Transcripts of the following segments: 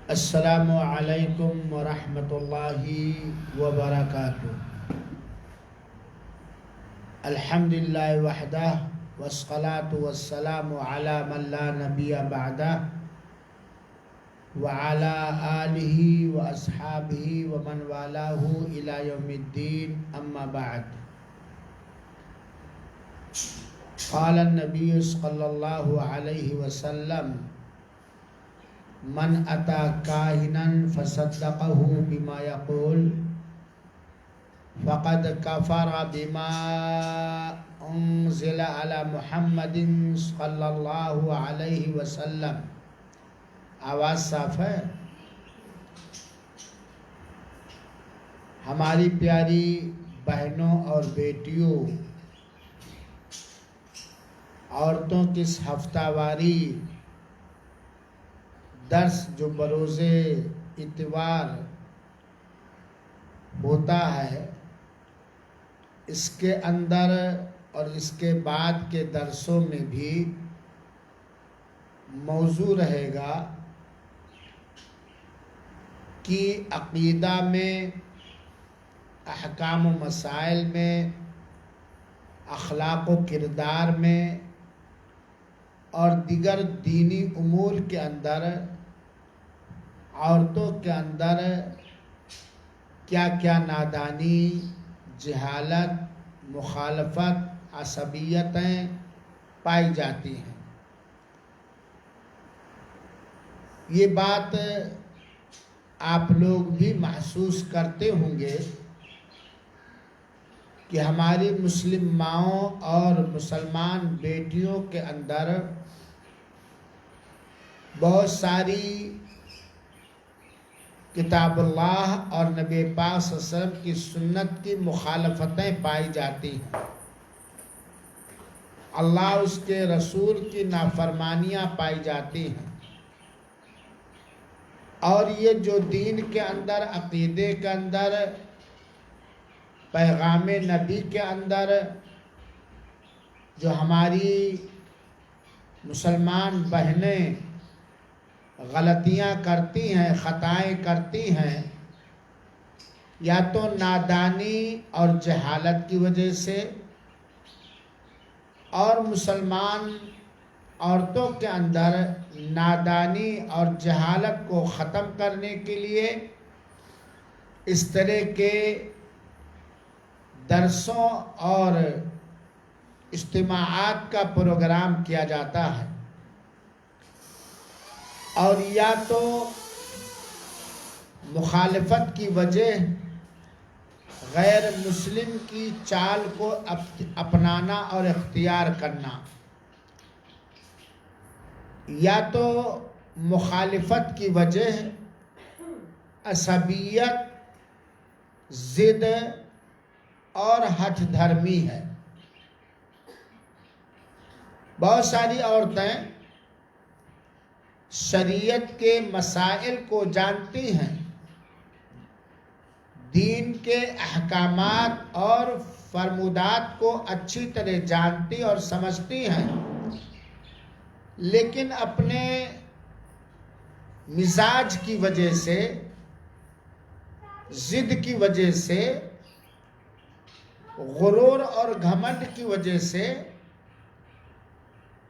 السلام علیکم ورحمۃ اللہ وبرکاتہ۔ الحمد للہ وحدہ والصلاة والسلام علی من لا نبی بعدہ وعلی آلہ واصحابہ ومن والاہ الی یوم الدین، اما بعد۔ قال النبی صلی اللہ علیہ وسلم: من اتی کاہنا فصدقہ بما یقول فقد کفر بما انزل علی محمد صلی اللہ علیہ وسلم۔ آواز صاف ہے؟ ہماری پیاری بہنوں اور بیٹیوں، عورتوں کی اس ہفتہ واری درس جو بروز اتوار ہوتا ہے، اس کے اندر اور اس کے بعد کے درسوں میں بھی موضوع رہے گا کہ عقیدہ میں، احکام و مسائل میں، اخلاق و کردار میں اور دیگر دینی امور کے اندر عورتوں کے اندر کیا کیا نادانی، جہالت، مخالفت، عصبیتیں پائی جاتی ہیں۔ یہ بات آپ لوگ بھی محسوس کرتے ہوں گے کہ ہماری مسلم ماؤں اور مسلمان بیٹیوں کے اندر بہت ساری کتاب اللہ اور نبی پاک صلی اللہ علیہ وسلم کی سنت کی مخالفتیں پائی جاتی ہیں، اللہ اس کے رسول کی نافرمانیاں پائی جاتی ہیں، اور یہ جو دین کے اندر، عقیدے کے اندر، پیغام نبی کے اندر جو ہماری مسلمان بہنیں غلطیاں کرتی ہیں، خطائیں کرتی ہیں، یا تو نادانی اور جہالت کی وجہ سے، اور مسلمان عورتوں کے اندر نادانی اور جہالت کو ختم کرنے کے لیے اس طرح کے درسوں اور اجتماعات کا پروگرام کیا جاتا ہے، اور یا تو مخالفت کی وجہ غیر مسلم کی چال کو اپنانا اور اختیار کرنا، یا تو مخالفت کی وجہ عصبیت، ضد اور ہٹھ دھرمی ہے۔ بہت ساری عورتیں شریعت کے مسائل کو جانتی ہیں، دین کے احکامات اور فرمودات کو اچھی طرح جانتی اور سمجھتی ہیں، لیکن اپنے مزاج کی وجہ سے، ضد کی وجہ سے، غرور اور گھمنڈ کی وجہ سے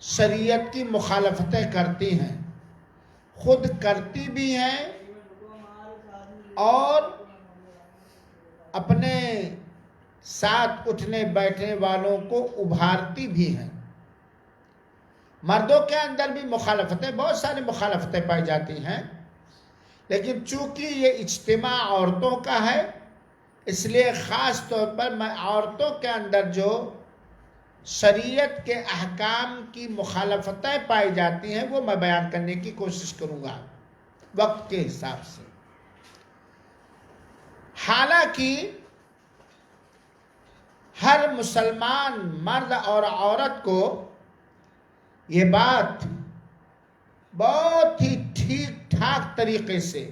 شریعت کی مخالفتیں کرتی ہیں، خود کرتی بھی ہیں اور اپنے ساتھ اٹھنے بیٹھنے والوں کو ابھارتی بھی ہیں۔ مردوں کے اندر بھی مخالفتیں، بہت ساری مخالفتیں پائی جاتی ہیں، لیکن چونکہ یہ اجتماع عورتوں کا ہے، اس لیے خاص طور پر میں عورتوں کے اندر جو شریعت کے احکام کی مخالفتیں پائی جاتی ہیں وہ میں بیان کرنے کی کوشش کروں گا وقت کے حساب سے۔ حالانکہ ہر مسلمان مرد اور عورت کو یہ بات بہت ہی ٹھیک ٹھاک طریقے سے،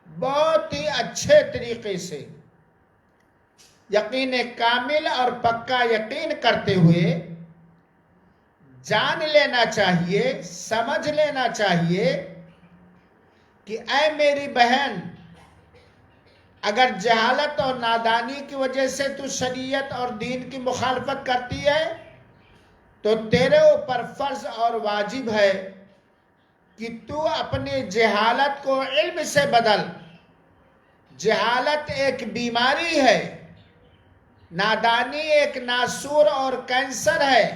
بہت ہی اچھے طریقے سے، یقین کامل اور پکا یقین کرتے ہوئے جان لینا چاہیے، سمجھ لینا چاہیے کہ اے میری بہن، اگر جہالت اور نادانی کی وجہ سے تو شریعت اور دین کی مخالفت کرتی ہے تو تیرے اوپر فرض اور واجب ہے کہ تو اپنی جہالت کو علم سے بدل۔ جہالت ایک بیماری ہے، نادانی ایک ناسور اور کینسر ہے۔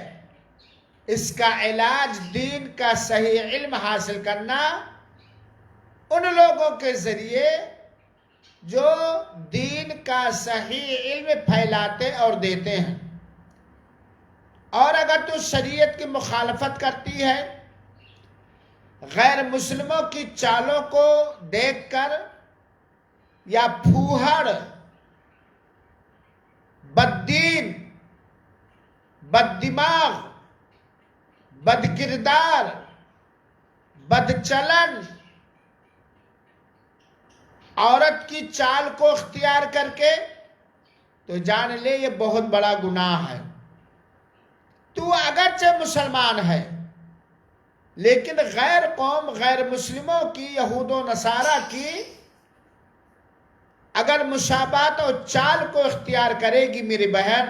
اس کا علاج دین کا صحیح علم حاصل کرنا، ان لوگوں کے ذریعے جو دین کا صحیح علم پھیلاتے اور دیتے ہیں۔ اور اگر تو شریعت کی مخالفت کرتی ہے، غیر مسلموں کی چالوں کو دیکھ کر یا پھوہڑ، بددین، بد دماغ، بد کردار، بد چلن عورت کی چال کو اختیار کر کے، تو جان لے یہ بہت بڑا گناہ ہے۔ تو اگرچہ مسلمان ہے لیکن غیر قوم، غیر مسلموں کی، یہود و نصارہ کی اگر مشابہت اور چال کو اختیار کرے گی میری بہن،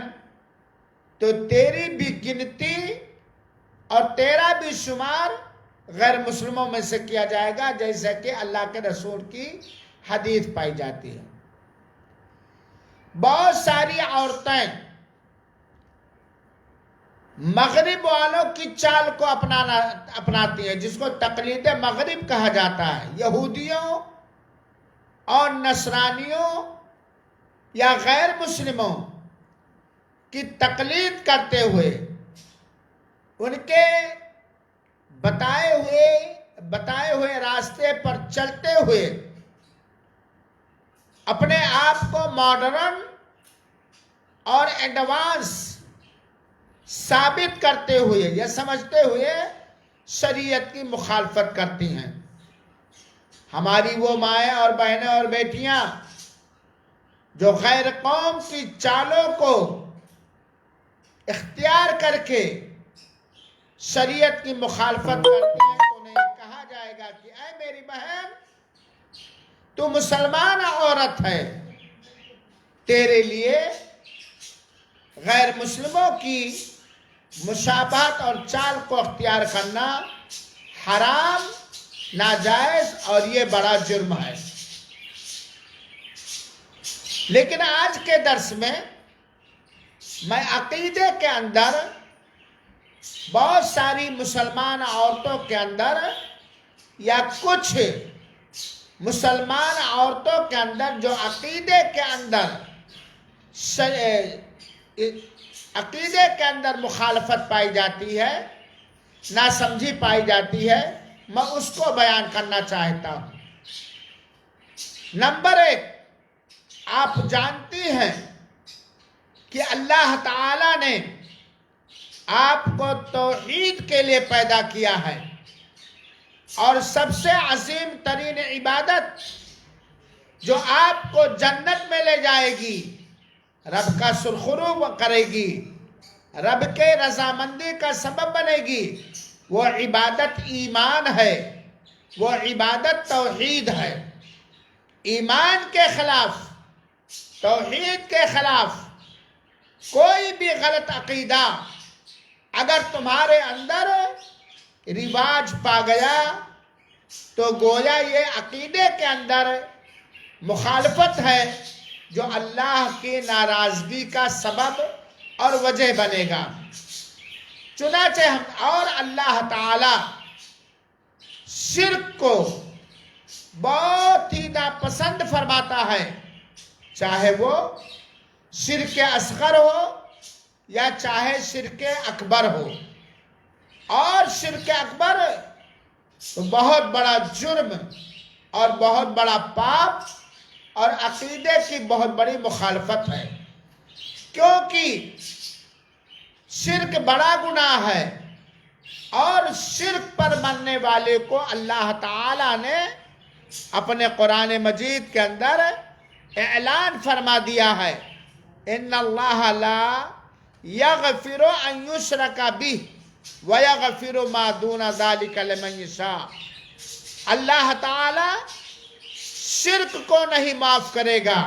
تو تیری بھی گنتی اور تیرا بھی شمار غیر مسلموں میں سے کیا جائے گا، جیسا کہ اللہ کے رسول کی حدیث پائی جاتی ہے۔ بہت ساری عورتیں مغرب والوں کی چال کو اپناتی ہیں، جس کو تقلید مغرب کہا جاتا ہے۔ یہودیوں اور نصرانیوں یا غیر مسلموں کی تقلید کرتے ہوئے، ان کے بتائے ہوئے راستے پر چلتے ہوئے، اپنے آپ کو ماڈرن اور ایڈوانس ثابت کرتے ہوئے یا سمجھتے ہوئے شریعت کی مخالفت کرتی ہیں۔ ہماری وہ مائیں اور بہنیں اور بیٹیاں جو غیر قوم کی چالوں کو اختیار کر کے شریعت کی مخالفت کرتی ہیں، تو انہیں کہا جائے گا کہ اے میری بہن، تو مسلمان عورت ہے، تیرے لیے غیر مسلموں کی مشابہت اور چال کو اختیار کرنا حرام، ناجائز اور یہ بڑا جرم ہے۔ لیکن آج کے درس میں عقیدے کے اندر بہت ساری مسلمان عورتوں کے اندر یا کچھ مسلمان عورتوں کے اندر جو عقیدے کے اندر مخالفت پائی جاتی ہے، ناسمجھی پائی جاتی ہے، میں اس کو بیان کرنا چاہتا ہوں۔ نمبر 1، آپ جانتی ہیں کہ اللہ تعالی نے آپ کو توحید کے لیے پیدا کیا ہے، اور سب سے عظیم ترین عبادت جو آپ کو جنت میں لے جائے گی، رب کا سرخرو کرے گی، رب کے رضامندی کا سبب بنے گی، وہ عبادت ایمان ہے، وہ عبادت توحید ہے۔ ایمان کے خلاف، توحید کے خلاف کوئی بھی غلط عقیدہ اگر تمہارے اندر رواج پا گیا تو گویا یہ عقیدے کے اندر مخالفت ہے، جو اللہ کی ناراضگی کا سبب اور وجہ بنے گا۔ چنانچہ اور اللہ تعالی شرک کو بہت ہی ناپسند فرماتا ہے، چاہے وہ شرک اصغر ہو یا چاہے شرک اکبر ہو۔ اور شرک اکبر تو بہت بڑا جرم اور بہت بڑا پاپ اور عقیدے کی بہت بڑی مخالفت ہے، کیونکہ شرک بڑا گناہ ہے، اور شرک پر مرنے والے کو اللہ تعالی نے اپنے قرآن مجید کے اندر اعلان فرما دیا ہے، ان اللہ لا یغفر ان یشرک بہ ویغفر ما دون ذلک لمن یشاء۔ اللہ تعالی شرک کو نہیں معاف کرے گا،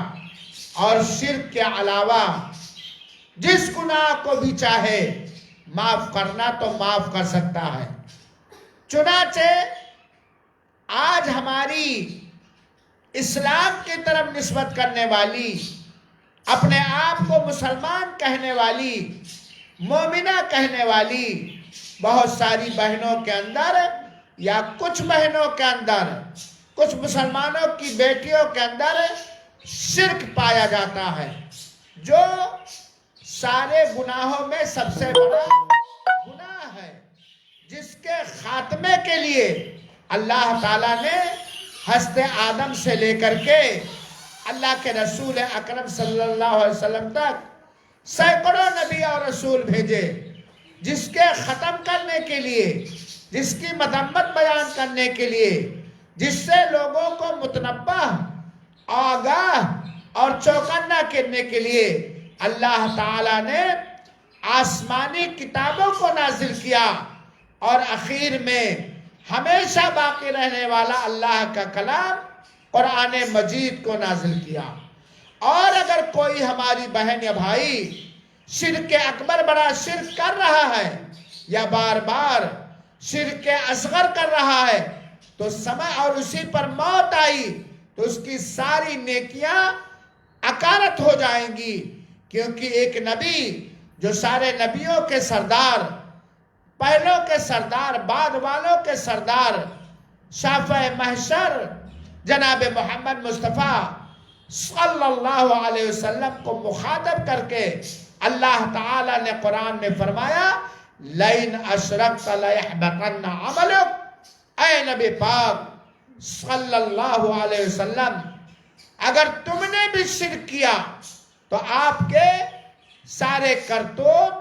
اور شرک کے علاوہ جس گناہ کو بھی چاہے معاف کرنا تو معاف کر سکتا ہے۔ چنانچہ آج ہماری اسلام کی طرف نسبت کرنے والی، اپنے آپ کو مسلمان کہنے والی، مومنہ کہنے والی بہت ساری بہنوں کے اندر، یا کچھ بہنوں کے اندر، کچھ مسلمانوں کی بیٹیوں کے اندر شرک پایا جاتا ہے، جو سارے گناہوں میں سب سے بڑا گناہ ہے، جس کے خاتمے کے لیے اللہ تعالیٰ نے حضرت آدم سے لے کر کے اللہ کے رسول اکرم صلی اللہ علیہ وسلم تک سینکڑوں نبی اور رسول بھیجے، جس کے ختم کرنے کے لیے، جس کی مذمت بیان کرنے کے لیے، جس سے لوگوں کو متنبہ، آگاہ اور چوکنا کرنے کے لیے اللہ تعالیٰ نے آسمانی کتابوں کو نازل کیا، اور اخیر میں ہمیشہ باقی رہنے والا اللہ کا کلام قرآن مجید کو نازل کیا۔ اور اگر کوئی ہماری بہن یا بھائی شرک اکبر بڑا شرک کر رہا ہے، یا بار بار شرک اصغر کر رہا ہے، تو سمے اور اسی پر موت آئی تو اس کی ساری نیکیاں اکارت ہو جائیں گی، کیونکہ ایک نبی جو سارے نبیوں کے سردار، پہلوں کے سردار، بعد والوں کے سردار، شافع محشر جناب محمد مصطفیٰ صلی اللہ علیہ وسلم کو مخاطب کر کے اللہ تعالیٰ نے قرآن میں فرمایا لَإِنْ أَشْرَكْتَ لَيَحْبَطَنَّ عَمَلُكَ، اے نبی پاک صلی اللہ علیہ وسلم، اگر تم نے بھی شرک کیا تو آپ کے سارے کرتوت،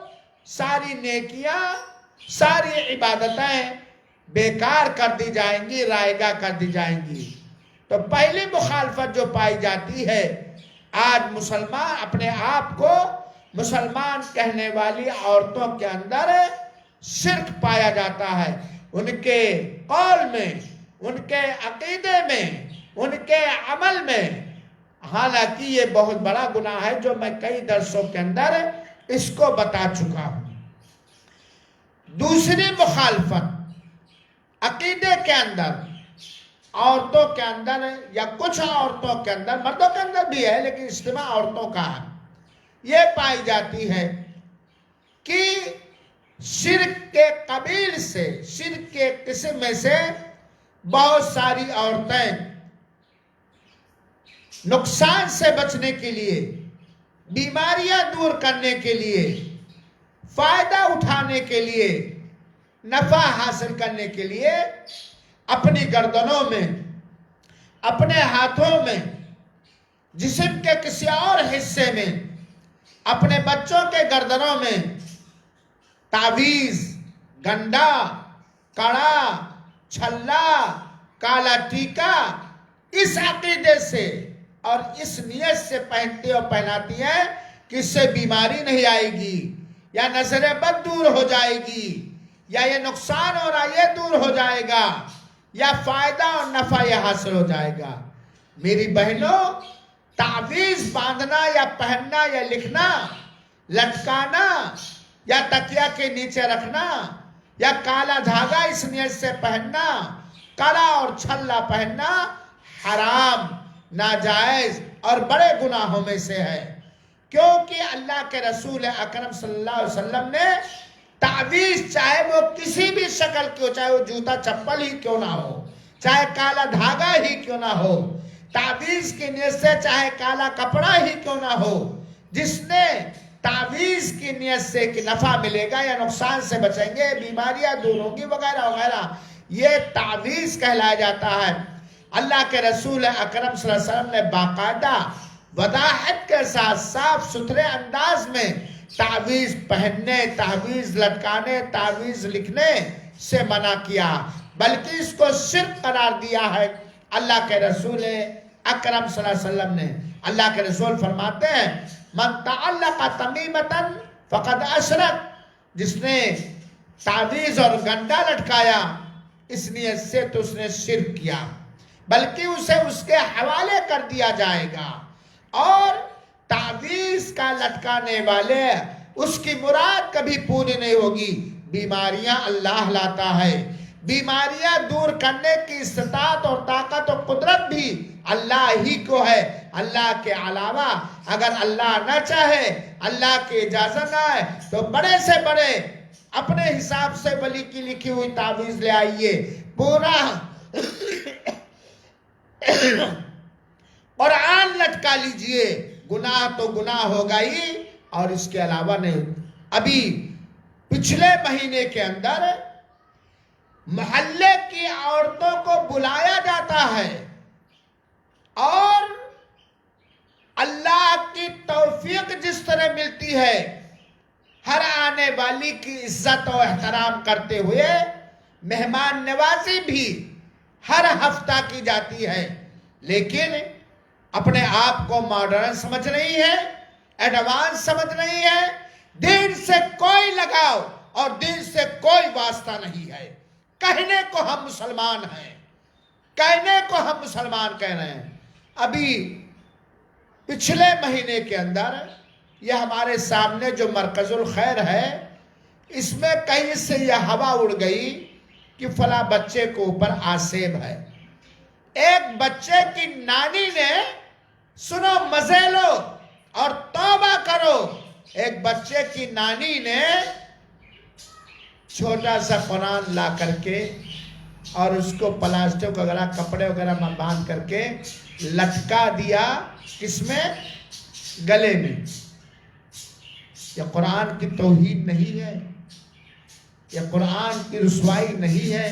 ساری نیکیاں، ساری عبادتیں بیکار کر دی جائیں گی، رائگاں کر دی جائیں گی۔ تو پہلی مخالفت جو پائی جاتی ہے، آج مسلمان اپنے آپ کو مسلمان کہنے والی عورتوں کے اندر شرک پایا جاتا ہے، ان کے قول میں، ان کے عقیدے میں، ان کے عمل میں۔ حالانکہ یہ بہت بڑا گناہ ہے، جو میں کئی درسوں کے اندر اس کو بتا چکا ہوں۔ دوسری مخالفت عقیدے کے اندر، عورتوں کے اندر، یا کچھ عورتوں کے اندر، مردوں کے اندر بھی ہے لیکن اجتماع عورتوں کا ہے، یہ پائی جاتی ہے کہ شرک کے قبیل سے، شرک کے قسم میں سے بہت ساری عورتیں نقصان سے بچنے کے لیے، بیماریاں دور کرنے کے لیے، فائدہ اٹھانے کے لیے، نفع حاصل کرنے کے لیے اپنی گردنوں میں، اپنے ہاتھوں میں، جسم کے کسی اور حصے میں، اپنے بچوں کے گردنوں میں تعویذ، گنڈا، کڑا، چھلا، کالا ٹیکا، اس عقیدے سے اور اس نیت سے پہنتی اور پہناتی ہے کہ اس سے بیماری نہیں آئے گی، یا نظر بد دور ہو جائے گی، یا یہ نقصان ہو رہا یہ دور ہو جائے گا، یا فائدہ اور نفع یہ حاصل ہو جائے گا۔ میری بہنوں، تعویذ باندھنا یا پہننا یا لکھنا، لٹکانا یا تکیا کے نیچے رکھنا، یا کالا دھاگا اس نیت سے پہننا، کڑا اور چھلا پہننا حرام، ناجائز اور بڑے گناہوں میں سے ہے، کیونکہ اللہ کے رسول اکرم صلی اللہ علیہ وسلم نے تعویذ، چاہے وہ کسی بھی شکل کی ہو، چاہے وہ جوتا چپل ہی کیوں نہ ہو، چاہے کالا دھاگا ہی کیوں نہ ہو، تعویذ کی نیت سے چاہے کالا کپڑا ہی کیوں نہ ہو، جس نے تعویذ کی نیت سے کہ نفع ملے گا یا نقصان سے بچیں گے، بیماریاں دور ہوں گی وغیرہ وغیرہ، یہ تعویذ کہلایا جاتا ہے۔ اللہ کے رسول اکرم صلی اللہ علیہ وسلم نے باقاعدہ وضاحت کے ساتھ صاف ستھرے انداز میں تعویذ پہننے، تعویذ لٹکانے، تعویذ لکھنے سے منع کیا، بلکہ اس کو شرک قرار دیا ہے اللہ کے رسول اکرم صلی اللہ علیہ وسلم نے۔ اللہ کے رسول فرماتے ہیں من تعلق تمیمتا فقد اشرک، جس نے تعویذ اور گنڈا لٹکایا اس نیت سے تو اس نے شرک کیا، بلکہ اسے اس کے حوالے کر دیا جائے گا، اور تعویذ کا لٹکانے والے اس کی مراد کبھی پوری نہیں ہوگی۔ بیماریاں اللہ لاتا ہے، بیماریاں دور کرنے کی استطاعت اور طاقت و قدرت بھی اللہ ہی کو ہے۔ اللہ کے علاوہ اگر اللہ نہ چاہے، اللہ کی اجازت نہ ہے، تو بڑے سے بڑے اپنے حساب سے ولی کی لکھی ہوئی تعویذ لے آئیے، پورا قرآن لٹکا لیجئے، گناہ تو گناہ ہوگا ہی، اور اس کے علاوہ نہیں۔ ابھی پچھلے مہینے کے اندر محلے کی عورتوں کو بلایا جاتا ہے، اور اللہ کی توفیق جس طرح ملتی ہے، ہر آنے والی کی عزت و احترام کرتے ہوئے مہمان نوازی بھی ہر ہفتہ کی جاتی ہے، لیکن اپنے آپ کو ماڈرن سمجھ رہی ہے، ایڈوانس سمجھ رہی ہے، دین سے کوئی لگاؤ اور دین سے کوئی واسطہ نہیں ہے۔ کہنے کو ہم مسلمان ہیں، کہنے کو ہم مسلمان کہہ رہے ہیں۔ ابھی پچھلے مہینے کے اندر یہ ہمارے سامنے جو مرکز الخیر ہے، اس میں کہیں سے یہ ہوا اڑ گئی کہ فلاں بچے کو اوپر آسیب ہے۔ ایک بچے کی نانی نے، سنو مزے لو اور توبہ کرو، ایک بچے کی نانی نے چھوٹا سا قرآن لا کر کے اور اس کو پلاسٹک وغیرہ کپڑے وغیرہ میں باندھ کر کے لٹکا دیا، کس میں؟ گلے میں۔ یہ قرآن کی توہین نہیں ہے؟ یہ قرآن کی رسوائی نہیں ہے؟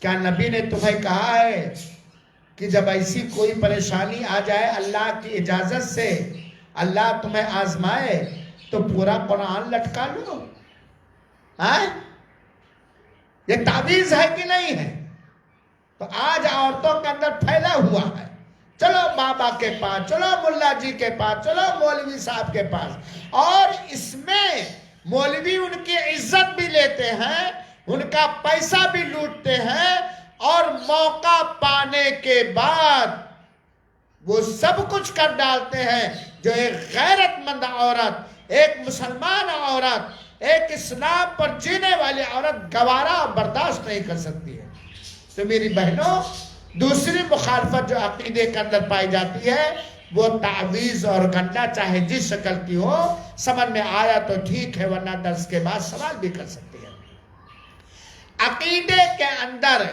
کیا نبی نے تمہیں کہا ہے کہ جب ایسی کوئی پریشانی آ جائے اللہ کی اجازت سے، اللہ تمہیں آزمائے تو پورا قرآن لٹکا لو؟ یہ تعویذ ہے کہ نہیں ہے؟ تو آج عورتوں کے اندر پھیلا ہوا ہے، چلو بابا کے پاس، چلو ملا جی کے پاس، چلو مولوی صاحب کے پاس، اور اس میں مولوی ان کی عزت بھی لیتے ہیں، ان کا پیسہ بھی لوٹتے ہیں، اور موقع پانے کے بعد وہ سب کچھ کر ڈالتے ہیں جو ایک غیرت مند عورت، ایک مسلمان عورت، ایک اسلام پر جینے والی عورت گوارا اور برداشت نہیں کر سکتی ہے۔ تو میری بہنوں، دوسری مخالفت جو عقیدے کے اندر پائی جاتی ہے، وہ تعویذ اور گنڈا، چاہے جس شکل کی ہو، سمجھ میں آیا تو ٹھیک ہے، ورنہ درس کے بعد سوال بھی کر سکتی ہے۔ عقیدے کے اندر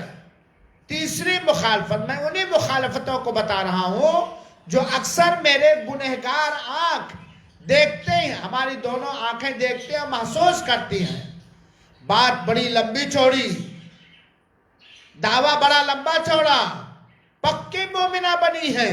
تیسری مخالفت، میں انہی مخالفتوں کو بتا رہا ہوں جو اکثر میرے گنہگار آنکھ دیکھتے ہیں، ہماری دونوں آنکھیں دیکھتے ہیں اور محسوس کرتی ہیں۔ بات بڑی لمبی چوڑی، دعویٰ بڑا لمبا چوڑا، پکی مومنہ بنی ہے،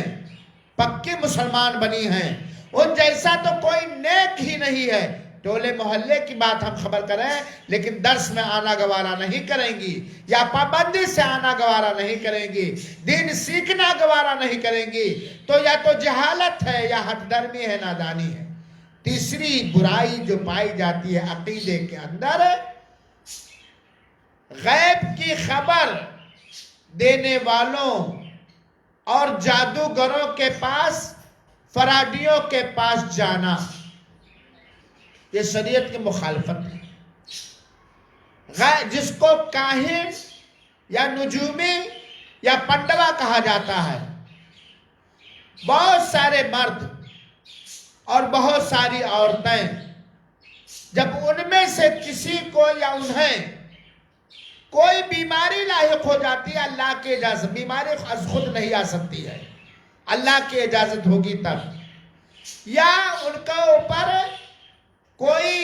پکی مسلمان بنی ہیں، ان جیسا تو کوئی نیک ہی نہیں ہے۔ ٹولے محلے کی بات ہم خبر کریں، لیکن درس میں آنا گوارا نہیں کریں گی، یا پابندی سے آنا گوارا نہیں کریں گی، دین سیکھنا گوارا نہیں کریں گی، تو یا تو جہالت ہے، یا ہٹ درمی ہے، نادانی ہے۔ تیسری برائی جو پائی جاتی ہے عقیدے کے اندر، غیب کی خبر دینے والوں اور جادوگروں کے پاس، فراڈیوں کے پاس جانا، یہ شریعت کی مخالفت ہے۔ جس کو کاہن یا نجومی یا پنڈوا کہا جاتا ہے، بہت سارے مرد اور بہت ساری عورتیں، جب ان میں سے کسی کو یا انہیں کوئی بیماری لاحق ہو جاتی ہے، اللہ کی اجازت، بیماری از خود نہیں آ سکتی ہے، اللہ کی اجازت ہوگی تب، یا ان کا اوپر کوئی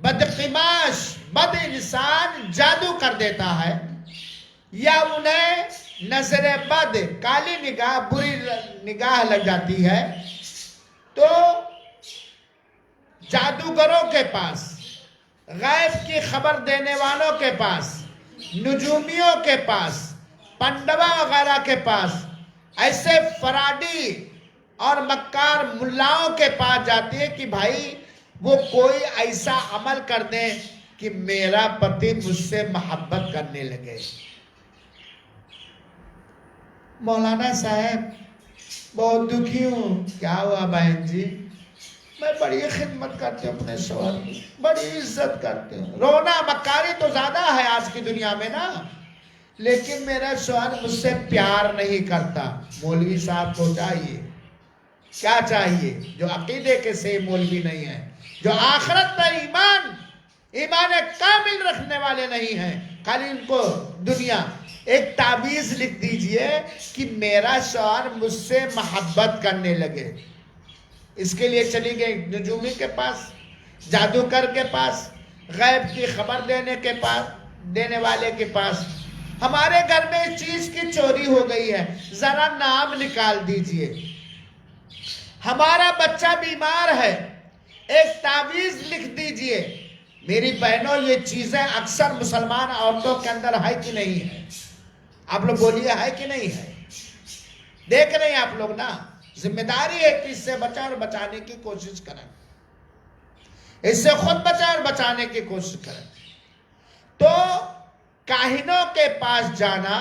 بدقماش بد انسان جادو کر دیتا ہے، یا انہیں نظر بد، کالی نگاہ، بری نگاہ لگ جاتی ہے، تو جادوگروں کے پاس، غیب کی خبر دینے والوں کے پاس، نجومیوں کے پاس، پنڈوا وغیرہ کے پاس، ایسے فراڈی اور مکار ملاؤں کے پاس جاتی ہے کہ بھائی وہ کوئی ایسا عمل کر دیں کہ میرا پتی مجھ سے محبت کرنے لگے. مولانا صاحب بہت دکھی ہوں. کیا ہوا بہن جی؟ میں بڑی خدمت کرتی ہوں اپنے شوہر کی, بڑی عزت کرتی ہوں, رونا مکاری تو زیادہ ہے آج کی دنیا میں نا, لیکن میرا شوہر مجھ سے پیار نہیں کرتا. مولوی صاحب کو چاہیے, کیا چاہیے؟ جو عقیدے کے سے مولوی نہیں ہیں, جو آخرت پر ایمان کامل رکھنے والے نہیں ہیں, خالی ان کو دنیا. ایک تعویذ لکھ دیجئے کہ میرا شوہر مجھ سے محبت کرنے لگے. اس کے لیے چلی گئی نجومی کے پاس, جادوگر کے پاس, غیب کی خبر دینے والے کے پاس. ہمارے گھر میں اس چیز کی چوری ہو گئی ہے, ذرا نام نکال دیجئے. ہمارا بچہ بیمار ہے, ایک تعویذ لکھ دیجئے. میری بہنوں, یہ چیزیں اکثر مسلمان عورتوں کے اندر ہے کہ نہیں ہے؟ آپ لوگ بولیے ہے کہ نہیں ہے؟ دیکھ رہے ہیں آپ لوگ نا. ذمہ داری ہے کہ اس سے بچا اور بچانے کی کوشش کریں, اس سے خود بچا اور بچانے کی کوشش کریں. تو کاہنوں کے پاس جانا,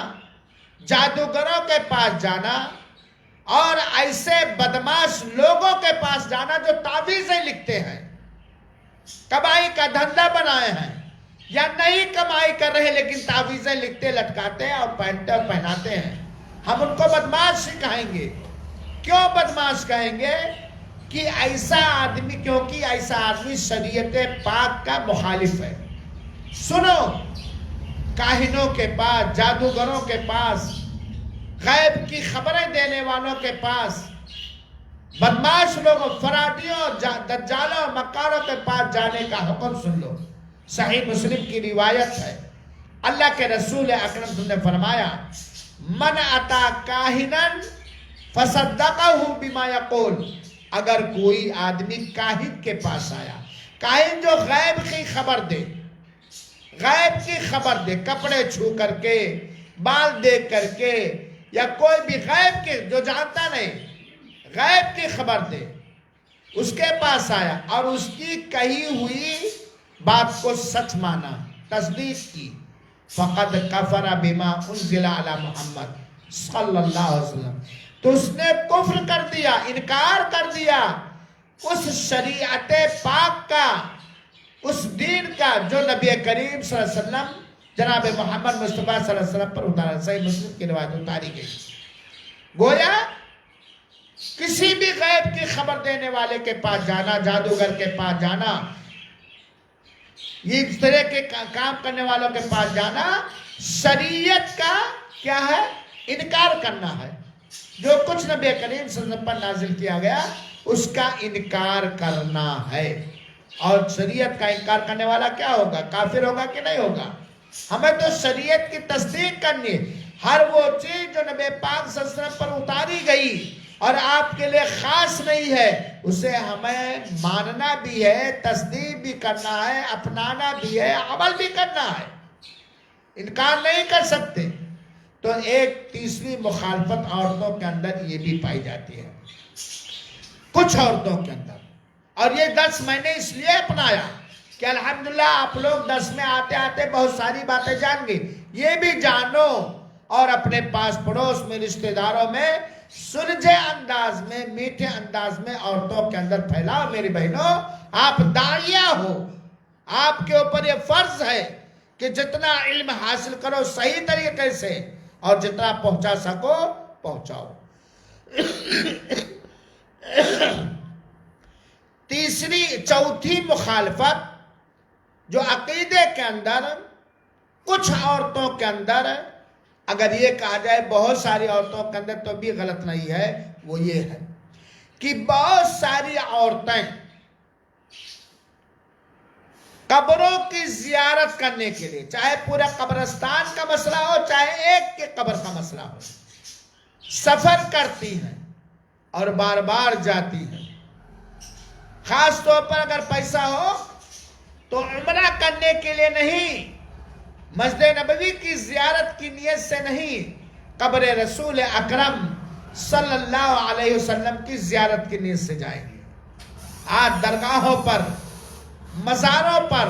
جادوگروں کے پاس جانا, اور ایسے بدماش لوگوں کے پاس جانا جو تعویذیں لکھتے ہیں, کمائی کا دھندا بنائے ہیں, یا نہیں کمائی کر رہے لیکن تعویذیں لکھتے لٹکاتے ہیں اور پہنتے اور پہناتے ہیں, ہم ان کو بدماش کہیں گے. کیوں بدماش کہیں گے؟ کہ ایسا آدمی, کیونکہ ایسا آدمی شریعت پاک کا مخالف ہے. سنو, کاہنوں کے پاس, جادوگروں کے پاس, غیب کی خبریں دینے والوں کے پاس, بدماش لوگوں, فراڈیوں, دجالوں, مکاروں کے پاس جانے کا حکم سن لو. صحیح مسلم کی روایت ہے, اللہ کے رسول اکرم صلی اللہ علیہ وسلم نے فرمایا, من اتا کاہنن فصدقہ بما یقول. اگر کوئی آدمی کاہن کے پاس آیا, کاہن جو غیب کی خبر دے, غیب کی خبر دے, کپڑے چھو کر کے, بال دیکھ کر کے, یا کوئی بھی غیب کے جو جانتا نہیں, غیب کی خبر دے, اس کے پاس آیا اور اس کی کہی ہوئی بات کو سچ مانا, تصدیق کی, فقد کفر بما انزل علی محمد صلی اللہ علیہ وسلم, تو اس نے کفر کر دیا, انکار کر دیا اس شریعت پاک کا, اس دین کا جو نبی کریم صلی اللہ علیہ وسلم جناب محمد مصطفیٰ صلی اللہ علیہ وسلم پر اتارا. صحیح مسلم کی روایت اتاری گئی. گویا کسی بھی غیب کی خبر دینے والے کے پاس جانا, جادوگر کے پاس جانا, یہ اس طرح کے کام کرنے والوں کے پاس جانا, شریعت کا کیا ہے؟ انکار کرنا ہے. جو کچھ نبی کریم صلی اللہ علیہ وسلم پر نازل کیا گیا اس کا انکار کرنا ہے. اور شریعت کا انکار کرنے والا کیا ہوگا؟ کافر ہوگا کہ نہیں ہوگا؟ ہمیں تو شریعت کی تصدیق کرنی ہے. ہر وہ چیز جو نبی پاک صلی اللہ علیہ وسلم پر اتاری گئی اور آپ کے لیے خاص نہیں ہے, اسے ہمیں ماننا بھی ہے, تصدیق بھی کرنا ہے, اپنانا بھی ہے, عمل بھی کرنا ہے, انکار نہیں کر سکتے. تو ایک تیسری مخالفت عورتوں کے اندر یہ بھی پائی جاتی ہے, کچھ عورتوں کے اندر. اور یہ درس میں نے اس لیے اپنایا کہ الحمدللہ آپ لوگ درس میں آتے آتے بہت ساری باتیں جان گے. یہ بھی جانو اور اپنے پاس پڑوس میں, رشتہ داروں میں سلجھے انداز میں, میٹھے انداز میں عورتوں کے اندر پھیلاؤ. میری بہنوں, آپ داعیہ ہو, آپ کے اوپر یہ فرض ہے کہ جتنا علم حاصل کرو صحیح طریقے سے اور جتنا پہنچا سکو پہنچاؤ. چوتھی مخالفت جو عقیدے کے اندر کچھ عورتوں کے اندر, اگر یہ کہا جائے بہت ساری عورتوں کے اندر تو بھی غلط نہیں ہے, وہ یہ ہے کہ بہت ساری عورتیں قبروں کی زیارت کرنے کے لیے, چاہے پورا قبرستان کا مسئلہ ہو چاہے ایک کے قبر کا مسئلہ ہو, سفر کرتی ہیں اور بار بار جاتی ہیں. خاص طور پر اگر پیسہ ہو تو عمرہ کرنے کے لیے نہیں, مسجد نبوی کی زیارت کی نیت سے نہیں, قبر رسول اکرم صلی اللہ علیہ وسلم کی زیارت کی نیت سے جائیں گے. آج درگاہوں پر, مزاروں پر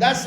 10,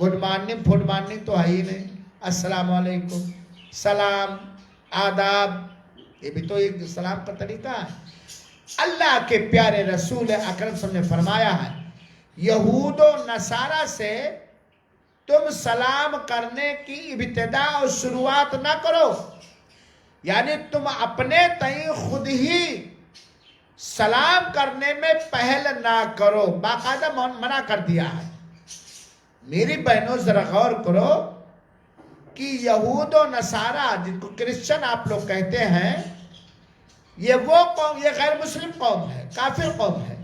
گڈ مارننگ فڈ مارننگ تو ہے ہی نہیں. السلام علیکم، سلام، آداب، یہ بھی تو ایک سلام کا طریقہ ہے. اللہ کے پیارے رسول اکرم صلی اللہ علیہ وسلم نے فرمایا ہے یہود و نصارہ سے تم سلام کرنے کی ابتدا اور شروعات نہ کرو، یعنی تم اپنے تئیں خود ہی سلام کرنے میں پہل نہ کرو، باقاعدہ منع کر دیا ہے. میری بہنوں ذرا غور کرو کہ یہود و نصارہ جن کو کرسچن آپ لوگ کہتے ہیں، یہ وہ قوم، یہ غیر مسلم قوم ہے، کافر قوم ہے.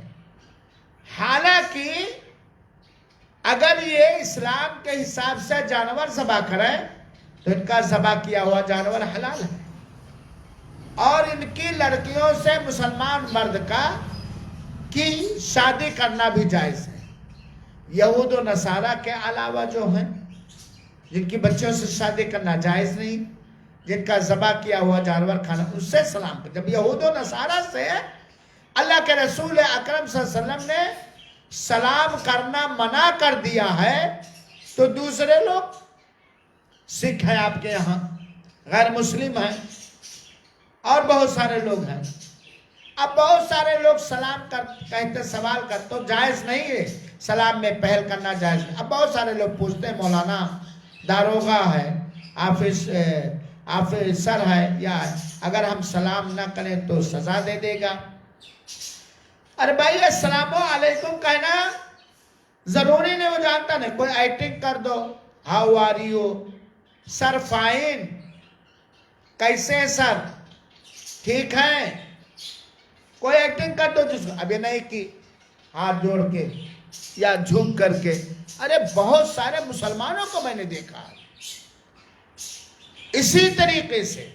حالانکہ اگر یہ اسلام کے حساب سے جانور ذبح کریں تو ان کا ذبح کیا ہوا جانور حلال ہے، اور ان کی لڑکیوں سے مسلمان مرد کی شادی کرنا بھی جائز ہے. یہود و نصارہ کے علاوہ جو ہیں جن کی بچوں سے شادی کرنا جائز نہیں، جن کا ذبح کیا ہوا جانور کھانا، اس سے سلام کر. جب یہود و نصارہ سے اللہ کے رسول اکرم صلی اللہ علیہ وسلم نے سلام کرنا منع کر دیا ہے تو دوسرے لوگ، سکھ ہیں آپ کے یہاں، غیر مسلم ہیں، اور بہت سارے لوگ ہیں. اب بہت سارے لوگ سلام کہتے سوال کرتے تو جائز نہیں ہے، سلام میں پہل کرنا جائز نہیں. اب بہت سارے لوگ پوچھتے ہیں مولانا داروغہ ہے، آفیسر ہے، یا اگر ہم سلام نہ کریں تو سزا دے دے گا. ارے بھائی السلام علیکم کہنا ضروری نہیں، وہ جانتا نہیں. کوئی ایکٹنگ کر دو، how are you sir, fine, کیسے سر، ٹھیک ہے، کوئی ایکٹنگ کر دو جس کو ابھی نہیں کی، ہاتھ جوڑ کے یا جھک کر کے. ارے بہت سارے مسلمانوں کو میں نے دیکھا ہے. اسی طریقے سے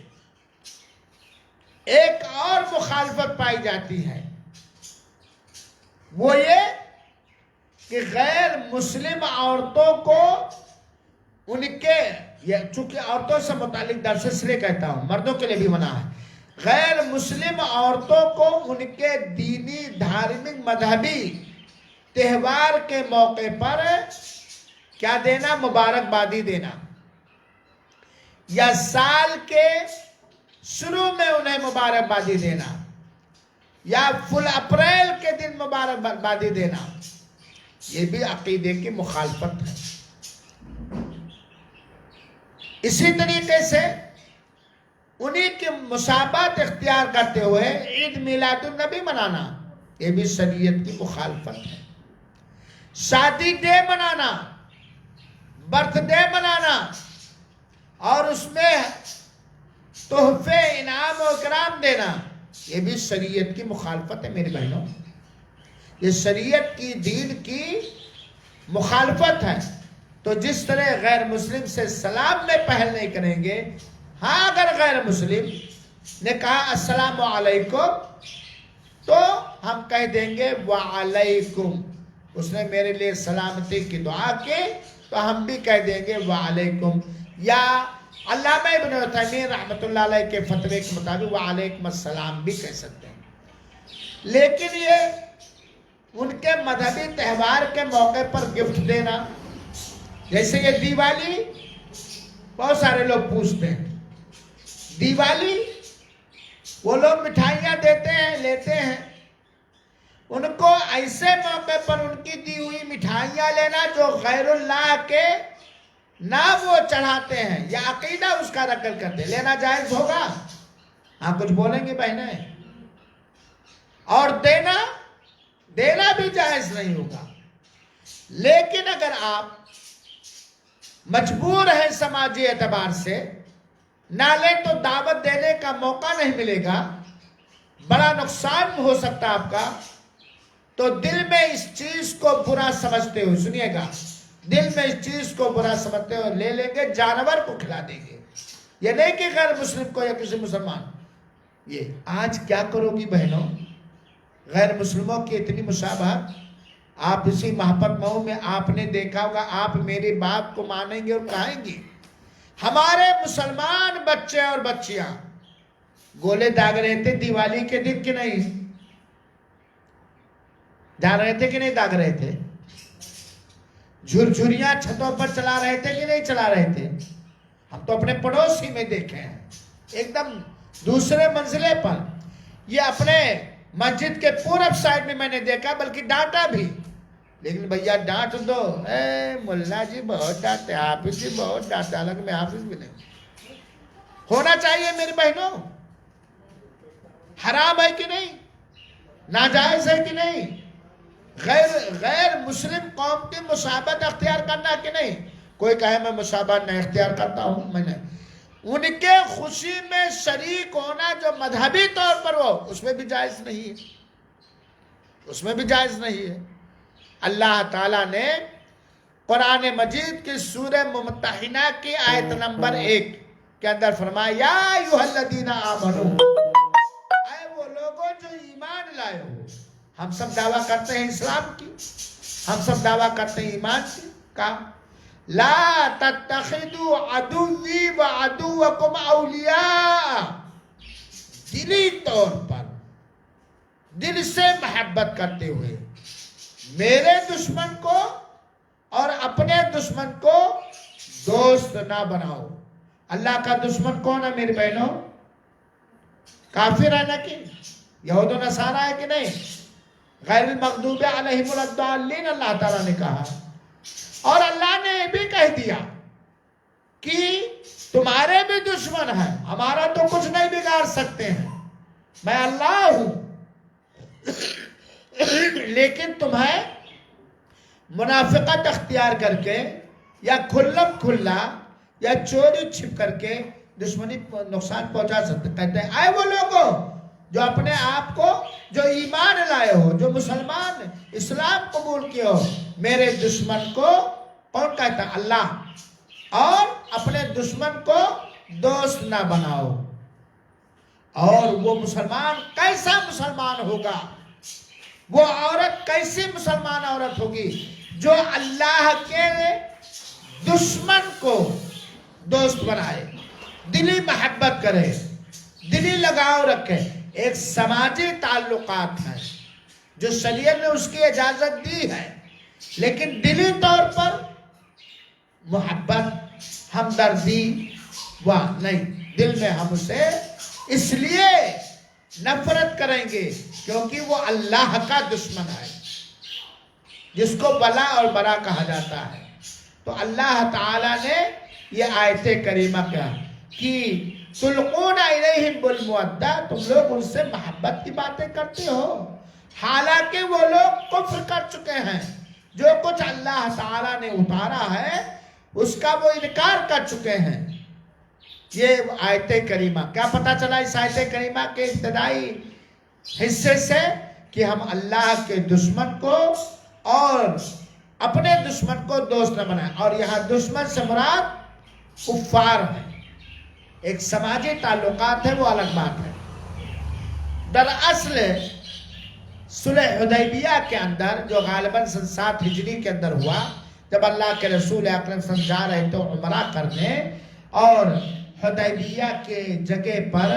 ایک اور مخالفت پائی جاتی ہے، وہ یہ کہ غیر مسلم عورتوں کو ان کے، چونکہ عورتوں سے متعلق درس اس لیے کہتا ہوں، مردوں کے لیے بھی منع ہے، غیر مسلم عورتوں کو ان کے دینی، دھارمک، مذہبی تہوار کے موقع پر کیا دینا، مبارکبادی دینا، یا سال کے شروع میں انہیں مبارکبادی دینا، یا فل اپریل کے دن مبارکبادی دینا، یہ بھی عقیدے کی مخالفت ہے. اسی طریقے سے انہی کی مشابہت اختیار کرتے ہوئے عید میلاد النبی منانا، یہ بھی شریعت کی مخالفت ہے. شادی ڈے منانا، برتھ ڈے منانا، اور اس میں تحفے، انعام و اکرام دینا، یہ بھی شریعت کی مخالفت ہے. میری بہنوں، یہ شریعت کی، دین کی مخالفت ہے. تو جس طرح غیر مسلم سے سلام میں پہل نہیں کریں گے، ہاں اگر غیر مسلم نے کہا السلام علیکم تو ہم کہہ دیں گے وعلیکم، اس نے میرے لیے سلامتی کی دعا کی تو ہم بھی کہہ دیں گے وعلیکم. یا علامہ ابن عثیمین رحمۃ اللہ علیہ کے فتوے کے مطابق وعلیکم السلام بھی کہہ سکتے ہیں. لیکن یہ ان کے مذہبی تہوار کے موقع پر گفٹ دینا، جیسے یہ دیوالی، بہت سارے لوگ پوچھتے ہیں دیوالی، وہ لوگ مٹھائیاں دیتے ہیں، لیتے ہیں، ان کو ایسے موقع پر ان کی دی ہوئی مٹھائیاں لینا جو غیر اللہ کے نام وہ چڑھاتے ہیں یا عقیدہ اس کا نقل کرتے، لینا جائز ہوگا؟ ہاں کچھ بولیں گے بہنیں؟ اور دینا بھی جائز نہیں ہوگا. لیکن اگر آپ مجبور ہیں سماجی اعتبار سے، نہ لیں تو دعوت دینے کا موقع نہیں ملے گا، بڑا نقصان ہو سکتا ہے آپ کا، تو دل میں اس چیز کو برا سمجھتے ہوئے، سنیے گا، دل میں اس چیز کو برا سمجھتے ہوئے لے لیں گے، جانور کو کھلا دیں گے. یہ نہیں کہ غیر مسلم کو یا کسی مسلمان. یہ آج کیا کرو گی بہنوں، غیر مسلموں کی اتنی مشابہت. آپ اسی محبت مئو میں آپ نے دیکھا ہوگا، آپ میری بات کو مانیں گے اور کہیں گے ہمارے مسلمان بچے اور بچیاں گولے داغ رہے تھے دیوالی کے دن کہ نہیں؟ جان رہے تھے کہ نہیں داغ رہے تھے؟ جھرجھریاں چھتوں پر چلا رہے تھے کہ نہیں چلا رہے تھے؟ ہم تو اپنے پڑوسی میں دیکھے ہیں، ایک دم دوسرے منزلے پر. یہ اپنے مسجد کے پورب سائڈ میں نے دیکھا، بلکہ ڈانٹا بھی. لیکن بھیا ڈانٹ دو، اے ملا جی بہت ڈانٹے، حافظ جی بہت ڈانٹے، حالانکہ میں حافظ بھی نہیں. ہونا چاہیے میری بہنوں. حرام ہے کہ نہیں؟ ناجائز ہے کہ نہیں؟ غیر مسلم قوم کی مصاحبت اختیار کرنا کہ نہیں؟ کوئی کہے میں مصاحبت نہیں اختیار کرتا ہوں، میں نہیں. ان کے خوشی میں شریک ہونا جو مذہبی طور پر ہو، اس میں بھی جائز نہیں ہے، اس میں بھی جائز نہیں ہے. اللہ تعالیٰ نے قرآن مجید کی سورہ ممتحنہ کی آیت نمبر 1 کے اندر فرمایا، یا ایھا الذین آمنوا، اے وہ لوگوں جو ایمان لائے ہو. ہم سب دعویٰ کرتے ہیں اسلام کی، ہم سب دعویٰ کرتے ہیں ایمان کی. کہا لا تتخذوا عدوی وعدوکم اولیاء، دلی طور پر دل سے محبت کرتے ہوئے میرے دشمن کو اور اپنے دشمن کو دوست نہ بناؤ. اللہ کا دشمن کون ہے میری بہنوں؟ کافر ہے نا، کہ یہود و نصارہ ہے کہ نہیں؟ غیر المغضوب علیہم ولا الضالین اللہ تعالیٰ نے کہا. اور اللہ نے یہ بھی کہہ دیا کہ تمہارے بھی دشمن ہیں، ہمارا تو کچھ نہیں بگاڑ سکتے ہیں، میں اللہ ہوں. لیکن تمہیں منافقت اختیار کر کے یا کھلم کھلا یا چوری چھپ کر کے دشمنی نقصان پہنچا سکتے. کہتے ہیں اے وہ لوگوں جو اپنے آپ کو، جو ایمان لائے ہو، جو مسلمان اسلام قبول کیے ہو، میرے دشمن کو کون کہتا؟ اللہ. اور اپنے دشمن کو دوست نہ بناؤ. اور وہ مسلمان کیسا مسلمان ہوگا، وہ عورت کیسی مسلمان عورت ہوگی جو اللہ کے دشمن کو دوست بنائے، دلی محبت کرے، دلی لگاؤ رکھے. ایک سماجی تعلقات ہے جو شریعت نے اس کی اجازت دی ہے، لیکن دلی طور پر محبت، ہمدردی نہیں. دل میں ہم اسے اس لیے نفرت کریں گے کیونکہ وہ اللہ کا دشمن ہے، جس کو ولا اور برا کہا جاتا ہے. تو اللہ تعالیٰ نے یہ آیت کریمہ کہا کہ تلقون الیہم بالمودہ، تم لوگ ان سے محبت کی باتیں کرتے ہو، حالانکہ وہ لوگ کفر کر چکے ہیں. جو کچھ اللہ تعالیٰ نے اتارا ہے اس کا وہ انکار کر چکے ہیں. یہ آیت کریمہ کیا پتہ چلا اس آیت کریمہ کے ابتدائی حصے سے؟ کہ ہم اللہ کے دشمن کو اور اپنے دشمن کو دوست نہ بنائیں. اور یہاں دشمن سے مراد کفار ہیں. ایک سماجی تعلقات ہے، وہ الگ بات ہے. دراصل صلح حدیبیہ کے اندر جو غالباً 7 ہجری کے اندر ہوا، جب اللہ کے رسول اکرم صلی اللہ علیہ وسلم جا رہے تھے عمرہ کرنے، اور حدیبیہ کے جگہ پر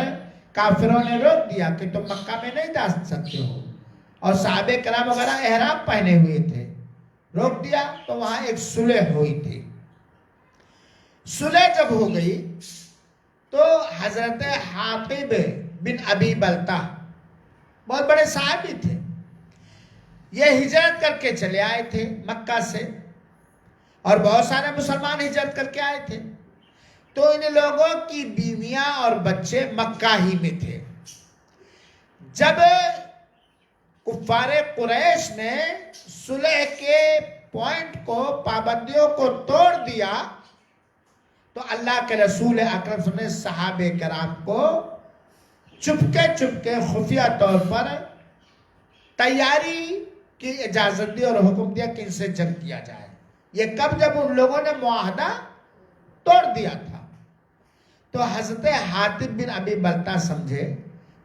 کافروں نے روک دیا کہ تم مکہ میں نہیں جا سکتے ہو، اور صحابہ کرام وغیرہ احرام پہنے ہوئے تھے، روک دیا. تو وہاں ایک صلح ہوئی تھی. صلح جب ہو گئی تو حضرت حاطب بن ابی بلتہ بہت بڑے صحابی تھے، یہ ہجرت کر کے چلے آئے تھے مکہ سے، اور بہت سارے مسلمان ہجرت کر کے آئے تھے. تو ان لوگوں کی بیویاں اور بچے مکہ ہی میں تھے. جب کفار قریش نے صلح کے پوائنٹ کو، پابندیوں کو توڑ دیا، تو اللہ کے رسول اکرم صلی اللہ علیہ وسلم نے صحابہ کرام کو چپکے خفیہ طور پر تیاری کی اجازت دی اور حکم دیا کہ ان سے جنگ کیا جائے. یہ کب؟ جب ان لوگوں نے معاہدہ توڑ دیا تھا. تو حضرت حاطب بن ابی بلتہ سمجھے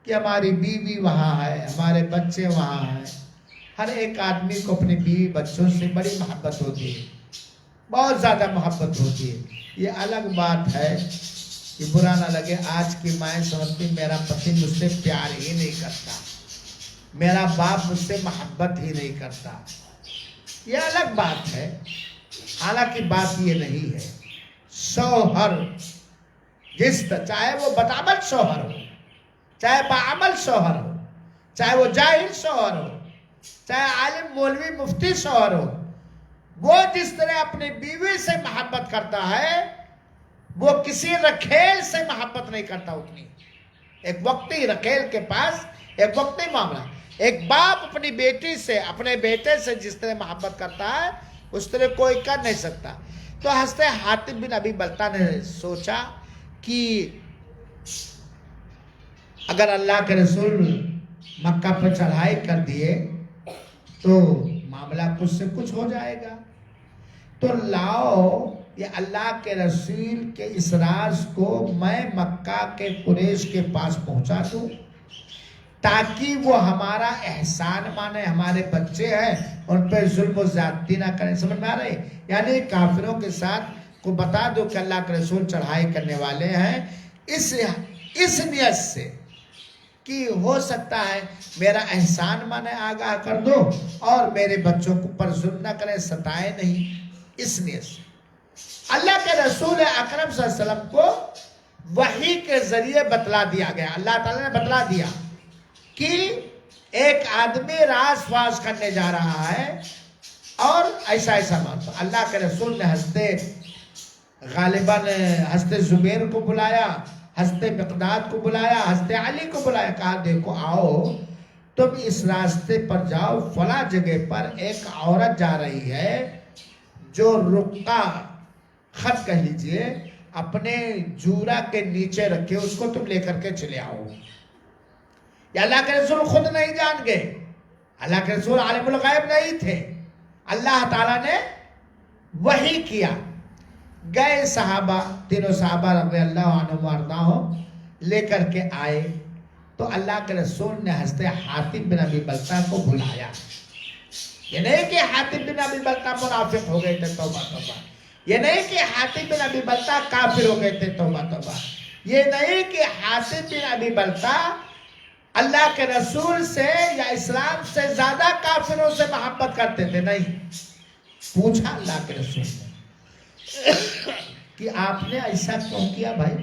کہ ہماری بیوی وہاں ہے، ہمارے بچے وہاں ہیں. ہر ایک آدمی کو اپنی بیوی بچوں سے بڑی محبت ہوتی ہے، بہت زیادہ محبت ہوتی ہے. یہ الگ بات ہے کہ برا نہ لگے، آج کی مائیں سمجھتی میرا پتی مجھ سے پیار ہی نہیں کرتا، میرا باپ مجھ سے محبت ہی نہیں کرتا. یہ الگ بات ہے، حالانکہ بات یہ نہیں ہے. شوہر چاہے وہ بدعمل شوہر ہو، چاہے باعمل شوہر ہو، چاہے وہ جاہل شوہر ہو، چاہے عالم مولوی مفتی شوہر ہو، وہ جس طرح اپنی بیوی سے محبت کرتا ہے وہ کسی رکھیل سے محبت نہیں کرتا اتنی. ایک وقتی رکھیل کے پاس ایک وقتی معاملہ. ایک باپ اپنی بیٹی سے، اپنے بیٹے سے جس طرح محبت کرتا ہے اس طرح کوئی کر نہیں سکتا. تو حضرت حاتب بن ابی بلتہ نے سوچا کہ اگر اللہ کے رسول مکہ پر چڑھائی کر دیے تو معاملہ کچھ سے کچھ ہو جائے گا، تو لاؤ یہ اللہ کے رسول کے اس راز کو میں مکہ کے قریش کے پاس پہنچا دوں تاکہ وہ ہمارا احسان مانے. ہمارے بچے ہیں ان پہ ظلم و زیادتی نہ کریں. سمجھ میں آ رہے؟ یعنی کافروں کے ساتھ کو بتا دو کہ اللہ کے رسول چڑھائی کرنے والے ہیں اس نیت سے کہ ہو سکتا ہے میرا احسان مانے آگاہ کر دو اور میرے بچوں کو پر ظلم نہ کریں، ستائے نہیں. اس نیت سے اللہ کے رسول اکرم صلی اللہ علیہ وسلم کو وحی کے ذریعے بتلا دیا گیا. اللہ تعالیٰ نے بتلا دیا کہ ایک آدمی راز فاز کرنے جا رہا ہے اور ایسا مانتا. اللہ کے رسول نے غالباً حضرت زبیر کو بلایا، حضرت مقداد کو بلایا، حضرت علی کو بلایا، کہا دیکھو آؤ تم اس راستے پر جاؤ، فلاں جگہ پر ایک عورت جا رہی ہے جو رقہ خط کہہ لیجئے اپنے جورا کے نیچے رکھے، اس کو تم لے کر کے چلے آؤ. یا اللہ کے رسول خود نہیں جان گئے، اللہ کے رسول عالم الغیب نہیں تھے، اللہ تعالیٰ نے وحی کیا. گئے صحابہ، تینوں صحابہ رضی اللہ عنہم وارضاہم لے کر کے آئے تو اللہ کے رسول نے حضرت حاتب بن ابی بلتہ کو بلایا. یہ نہیں کہ حاتب بن ابی بلتہ منافق ہو گئے تھے، توبہ توبہ. یہ نہیں کہ حاتب بن ابی بلتہ کافر ہو گئے تھے، توبہ توبہ. یہ نہیں کہ حاتب بن ابی بلتہ اللہ کے رسول سے یا اسلام سے زیادہ کافروں سے محبت کرتے تھے، نہیں. پوچھا اللہ کے رسول نے کہ آپ نے ایسا کیوں کیا بھائی،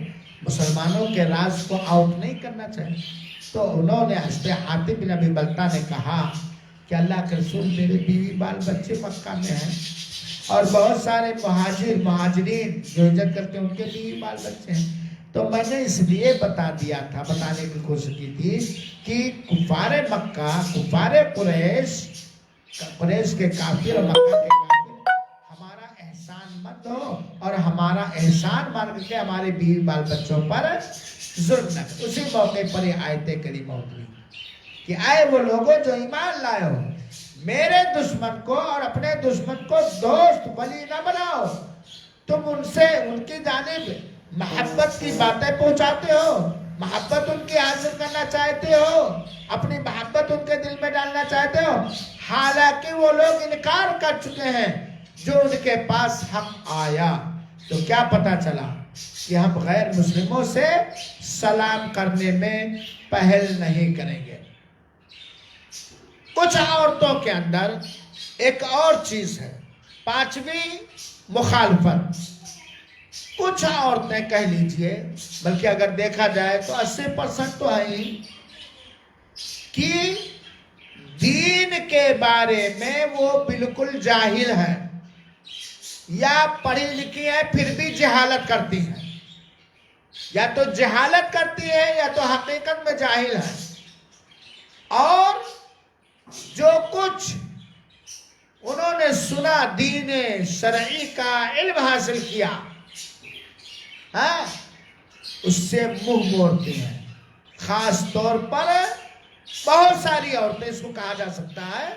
مسلمانوں کے راز کو آؤٹ نہیں کرنا چاہیے. تو انہوں نے حضرت حاتب بن ابی بلتہ نے کہا کہ اللہ کے رسول میرے بیوی بال بچے مکہ میں ہیں اور بہت سارے مہاجرین جو ہجرت کرتے ہیں ان کے بیوی بال بچے ہیں، تو میں نے اس لیے بتانے کی کوشش کی تھی کہ کفار مکہ، کفار قریش کے کافر اور مکہ کے کافر ہمارا احسان مند ہو اور ہمارا احسان مان کے ہمارے بیوی بال بچوں پر ظلم نہ کرے. اسی موقع پر یہ آیت کریمہ اتری کہ اے وہ لوگوں جو ایمان لائے ہو، میرے دشمن کو اور اپنے دشمن کو دوست ولی نہ بناؤ. تم ان سے ان کی جانب محبت کی باتیں پہنچاتے ہو، محبت ان کی حاصل کرنا چاہتے ہو، اپنی محبت ان کے دل میں ڈالنا چاہتے ہو، حالانکہ وہ لوگ انکار کر چکے ہیں جو ان کے پاس حق آیا. تو کیا پتا چلا کہ ہم غیر مسلموں سے سلام کرنے میں پہل نہیں کریں گے. کچھ عورتوں کے اندر ایک اور چیز ہے، پانچویں مخالفت. کچھ عورتیں کہہ لیجئے، بلکہ اگر دیکھا جائے تو 80% تو ہے ہی، کہ دین کے بارے میں وہ بالکل جاہل ہے یا پڑھی لکھی ہے پھر بھی جہالت کرتی ہیں، یا تو جہالت کرتی ہے یا تو حقیقت میں جاہل ہے. اور جو کچھ انہوں نے سنا دین شرعی کا علم حاصل کیا اس سے منہ موڑتی ہیں. خاص طور پر بہت ساری عورتیں، اس کو کہا جا سکتا ہے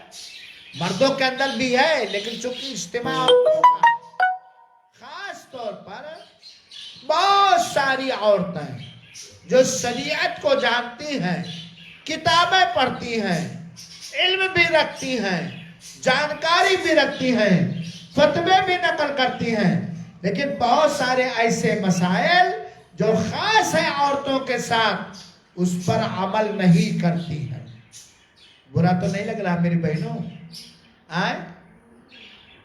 مردوں کے اندر بھی ہے لیکن چونکہ اجتماع عورتوں کا، خاص طور پر بہت ساری عورتیں جو شریعت کو جانتی ہیں، کتابیں پڑھتی ہیں، علم بھی رکھتی ہیں، جانکاری بھی رکھتی ہیں، فتوے بھی نقل کرتی ہیں، لیکن بہت سارے ایسے مسائل جو خاص ہیں عورتوں کے ساتھ اس پر عمل نہیں کرتی ہیں. برا تو نہیں لگ رہا میری بہنوں؟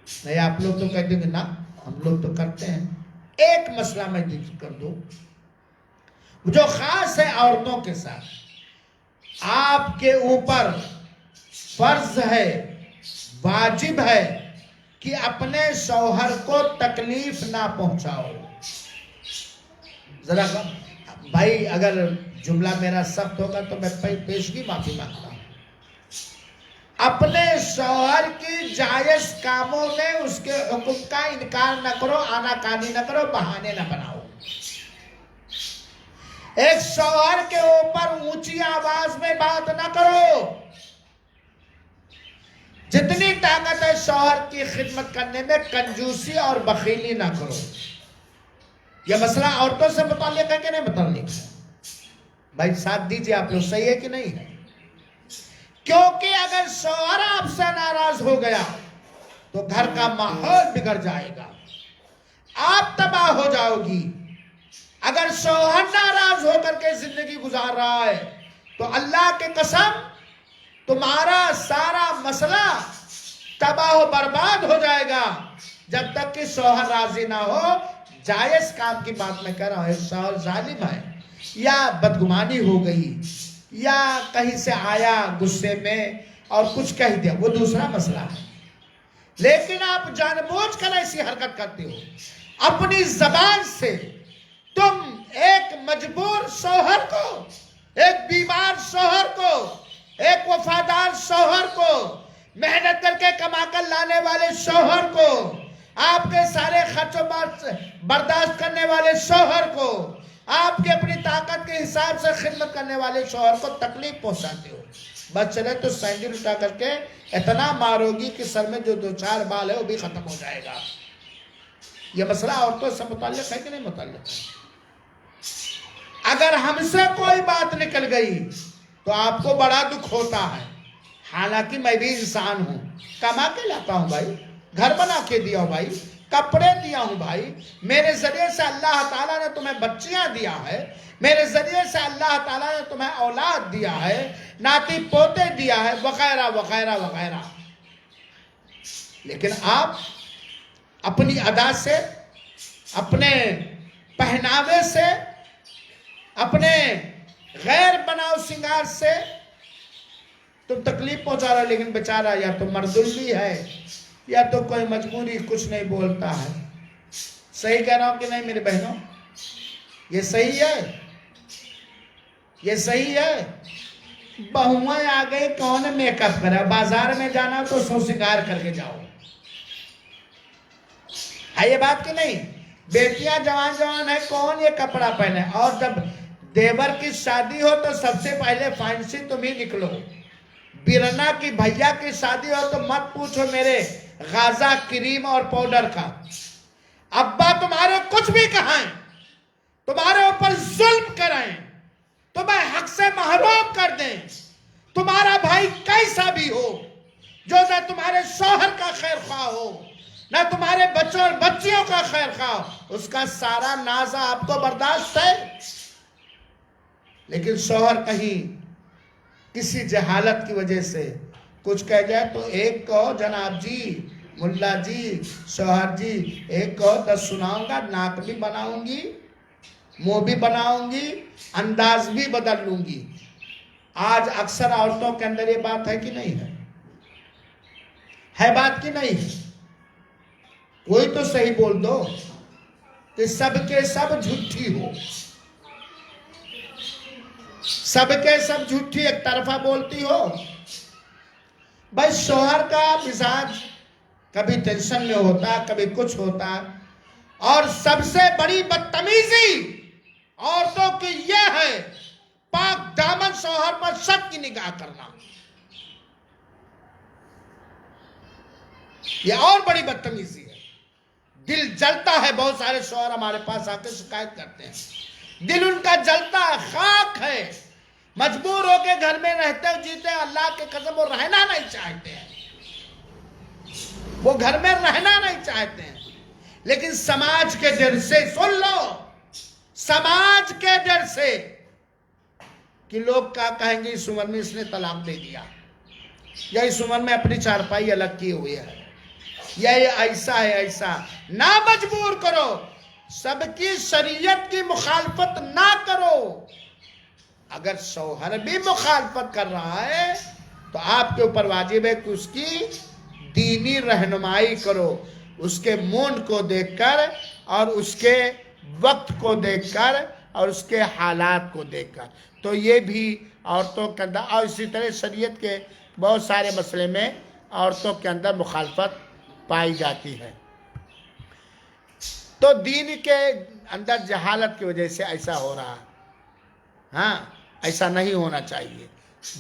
نہیں آپ لوگ تو کہتے ہیں نا ہم لوگ تو کرتے ہیں. ایک مسئلہ میں ذکر کر دوں جو خاص ہے عورتوں کے ساتھ. آپ کے اوپر فرض ہے، واجب ہے کہ اپنے شوہر کو تکلیف نہ پہنچاؤ. ذرا بھائی اگر جملہ میرا سخت ہوگا تو میں پیشگی معافی مانگتا ہوں. اپنے شوہر کی جائز کاموں میں اس کے حکم کا انکار نہ کرو، آناکانی نہ کرو، بہانے نہ بناؤ. ایک شوہر کے اوپر اونچی آواز میں بات نہ کرو. جتنی طاقت ہے شوہر کی خدمت کرنے میں کنجوسی اور بخیلی نہ کرو. یہ مسئلہ عورتوں سے متعلق ہے کہ نہیں متعلق ہے؟ بھائی ساتھ دیجئے آپ لوگ، صحیح ہے کہ نہیں ہے؟ کیونکہ اگر شوہر آپ سے ناراض ہو گیا تو گھر کا ماحول بگڑ جائے گا، آپ تباہ ہو جاؤ گی. اگر شوہر ناراض ہو کر کے زندگی گزار رہا ہے تو اللہ کے قسم تمہارا سارا مسئلہ تباہ و برباد ہو جائے گا جب تک کہ شوہر راضی نہ ہو. جائز کام کی بات میں کہہ رہا ہوں. ایک شوہر ظالم ہے یا بدگمانی ہو گئی یا کہیں سے آیا غصے میں اور کچھ کہہ دیا، وہ دوسرا مسئلہ ہے. لیکن آپ جان بوجھ کر ایسی حرکت کرتے ہو. اپنی زبان سے تم ایک مجبور شوہر کو، ایک بیمار شوہر کو، ایک وفادار شوہر کو، محنت کر کے کما کر لانے والے شوہر کو، آپ کے سارے خرچ و برداشت کرنے والے شوہر کو، آپ کی اپنی طاقت کے حساب سے خدمت کرنے والے شوہر کو تکلیف پہنچاتے ہو. بس چلے تو سینڈل اٹھا کر کے اتنا مارو گی کہ سر میں جو 2-4 بال ہے وہ بھی ختم ہو جائے گا. یہ مسئلہ عورتوں سے متعلق ہے کہ نہیں متعلق ہے؟ اگر ہم سے کوئی بات نکل گئی تو آپ کو بڑا دکھ ہوتا ہے. حالانکہ میں بھی انسان ہوں، کما کے لاتا ہوں بھائی، گھر بنا کے دیا ہوں بھائی، کپڑے دیا ہوں بھائی. میرے ذریعے سے اللہ تعالیٰ نے تمہیں بچیاں دیا ہے، میرے ذریعے سے اللہ تعالیٰ نے تمہیں اولاد دیا ہے، ناتی پوتے دیا ہے، وغیرہ وغیرہ وغیرہ. لیکن آپ اپنی ادا سے، اپنے پہناوے سے، اپنے غیر بناؤ سنگار سے تم تکلیف پہنچا رہا. لیکن بیچارہ یا تو مردل ہے یا تو کوئی مجبوری کچھ نہیں بولتا ہے. صحیح کہہ رہا ہوں کہ نہیں میرے بہنوں؟ یہ صحیح ہے؟ یہ صحیح ہے؟ بہویں آ گئی، کون میک اپ کرے؟ بازار میں جانا تو سو سنگار کر کے جاؤ. ہے یہ بات کہ نہیں؟ بیٹیاں جوان ہیں، کون یہ کپڑا پہنے؟ اور جب دیور کی شادی ہو تو سب سے پہلے فائنسی تم ہی نکلو. بیرنا کی بھیا کی شادی ہو تو مت پوچھو میرے غازہ کریم اور پاؤڈر کا. ابا تمہارے کچھ بھی کہیں، تمہارے اوپر ظلم کریں، تمہیں حق سے محروم کر دیں، تمہارا بھائی کیسا بھی ہو، جو نہ تمہارے شوہر کا خیر خواہ ہو، نہ تمہارے بچوں اور بچیوں کا خیر خواہ، اس کا سارا نازہ آپ کو برداشت ہے. لیکن شوہر کہیں کسی جہالت کی وجہ سے کچھ کہہ جائے تو ایک کہو جناب جی، ملا جی، شوہر جی، ایک کہو 10 سناؤں گا. ناک بھی بناؤں گی، منہ بھی بناؤں گی، انداز بھی بدل لوں گی. آج اکثر عورتوں کے اندر یہ بات ہے کہ نہیں ہے؟ ہے بات کہ نہیں ہے؟ کوئی تو صحیح بول دو کہ سب کے سب جھوٹی ہو، سب کے سب جھوٹی ایک طرفہ بولتی ہو. بھائی شوہر کا مزاج کبھی ٹینشن میں ہوتا، کبھی کچھ ہوتا. اور سب سے بڑی بدتمیزی عورتوں کی یہ ہے پاک دامن شوہر پر شک کی نگاہ کرنا. یہ اور بڑی بدتمیزی ہے. دل جلتا ہے. بہت سارے شوہر ہمارے پاس آ کے شکایت کرتے ہیں، دل ان کا جلتا ہے، خاک ہے، مجبور ہو کے گھر میں رہتے جیتے. اللہ کے قسم وہ رہنا نہیں چاہتے ہیں، وہ گھر میں رہنا نہیں چاہتے ہیں. لیکن سماج کے ڈر سے، سن لو، سماج کے ڈر سے کہ لوگ کیا کہیں گے، اس عمر میں اس نے طلاق دے دیا، یا اس عمر میں اپنی چارپائی الگ کی ہوئی ہے. یہ ایسا ہے ایسا، نہ مجبور کرو، سب کی شریعت کی مخالفت نہ کرو۔ اگر شوہر بھی مخالفت کر رہا ہے تو آپ کے اوپر واجب ہے کہ اس کی دینی رہنمائی کرو، اس کے موڈ کو دیکھ کر اور اس کے وقت کو دیکھ کر اور اس کے حالات کو دیکھ کر۔ تو یہ بھی عورتوں کے اندر، اور اسی طرح شریعت کے بہت سارے مسئلے میں عورتوں کے اندر مخالفت پائی جاتی ہے۔ تو دین کے اندر جہالت کی وجہ سے ایسا ہو رہا ہے۔ ہاں، ایسا نہیں ہونا چاہیے۔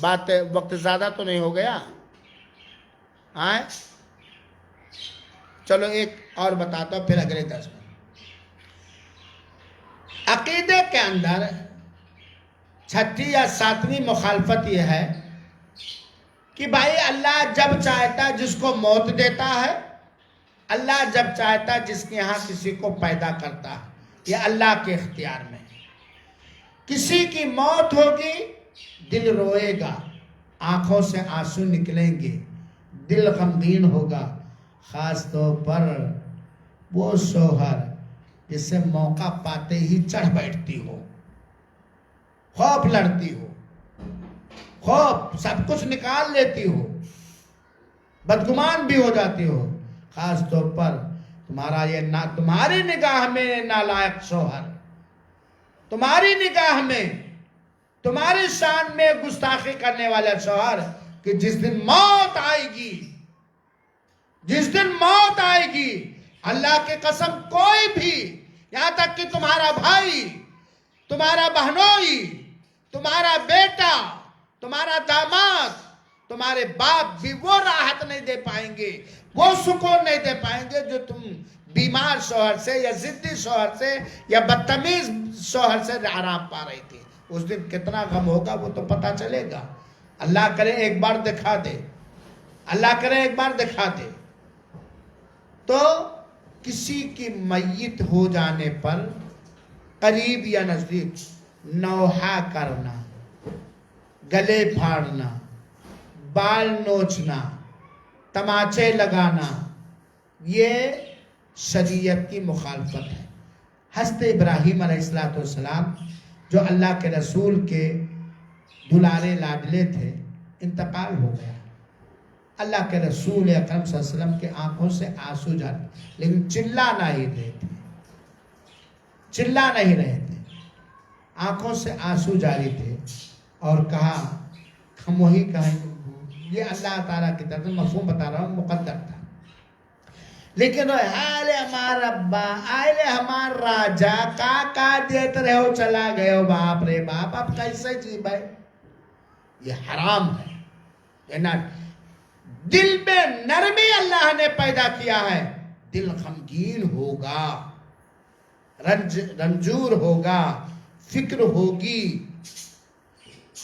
بات وقت زیادہ تو نہیں ہو گیا؟ ہاں، چلو ایک اور بتاتا ہوں پھر اگلے درس میں۔ عقیدے کے اندر چھٹی یا ساتویں مخالفت یہ ہے کہ بھائی اللہ جب چاہتا جس کو موت دیتا ہے، اللہ جب چاہتا جس کے ہاں کسی کو پیدا کرتا ہے، یہ اللہ کے اختیار میں ہے۔ کسی کی موت ہوگی، دل روئے گا، آنکھوں سے آنسو نکلیں گے، دل غمگین ہوگا، خاص طور پر وہ شوہر جسے موقع پاتے ہی چڑھ بیٹھتی ہو، خوف لڑتی ہو، خوف سب کچھ نکال لیتی ہو، بدگمان بھی ہو جاتی ہو، خاص طور پر تمہاری نگاہ میں نالائق شوہر، تمہاری نگاہ میں تمہاری شان میں گستاخی کرنے والا شوہر، کہ جس دن موت آئے گی، جس دن موت آئے گی، اللہ کی قسم کوئی بھی، یہاں تک کہ تمہارا بھائی، تمہارا بہنوئی، تمہارا بیٹا، تمہارا داماد، تمہارے باپ بھی وہ راحت نہیں دے پائیں گے، وہ سکون نہیں دے پائیں گے جو تم بیمار شوہر سے یا ضدی شوہر سے یا بدتمیز شوہر سے آرام پا رہی تھی۔ اس دن کتنا غم ہوگا وہ تو پتا چلے گا۔ اللہ کرے ایک بار دکھا دے، اللہ کرے ایک بار دکھا دے۔ تو کسی کی میت ہو جانے پر قریب یا نزدیک نوحہ کرنا، گلے پھاڑنا، بال نوچنا، تماچے لگانا، یہ شریعت کی مخالفت ہے۔ حضرت ابراہیم علیہ السلام جو اللہ کے رسول کے دلارے لاڈلے تھے، انتقال ہو گیا۔ اللہ کے رسول اکرم صلی اللہ علیہ وسلم کے آنکھوں سے آنسو جاتے، لیکن چلا نہیں رہے تھے، چلا نہیں رہے تھے، آنکھوں سے آنسو جاری تھے، اور کہا، ہم وہی کہیں، یہ اللہ تعالیٰ کی طرف مفہوم بتا رہا ہوں، مقدر تھا، لیکن آئے ہمارا ابا، آئے ہمارا راجا، کا دیتے رہے ہو، چلا گئے ہو، باپ رے باپ، اب کیسے جی بھائی؟ یہ حرام ہے، یہ نہ، دل میں نرمی اللہ نے پیدا کیا ہے، دل غمگین ہوگا، رنجور ہوگا، فکر ہوگی،